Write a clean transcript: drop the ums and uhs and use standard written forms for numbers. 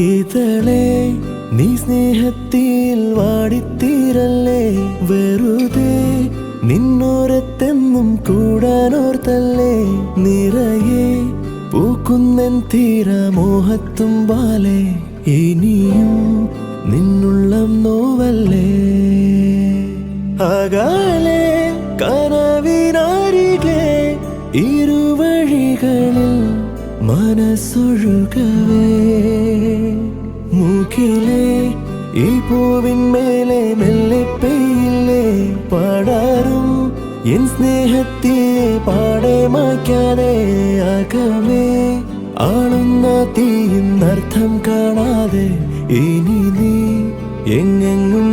ഇതളെ നീ സ്നേഹത്തിൽ വാടിത്തീരല്ലേ, വെറുതെ നിന്നോരത്തെന്നും കൂടാനോർത്തല്ലേ. നിറയെ പൂക്കുന്നൻ തീരമോഹത്തുമ്പാലെ, ഇനിയും നിന്നുള്ളം നോവല്ലേ. അകലെ കനവിനരികെ ഇരുവഴികളിൽ മനസ്സൊഴുകവേ, മൂക്കിലെ ഈ പൂവിന്മേലെ മെല്ലെ പെയ്യില്ലേ പടരും എൻ സ്നേഹത്തെ പാടെ മായ്ക്കാതെ. അകമേ ആളുന്ന തീയിന്നർത്ഥം കാണാതെ ഇനി നീ എങ്ങെങ്ങും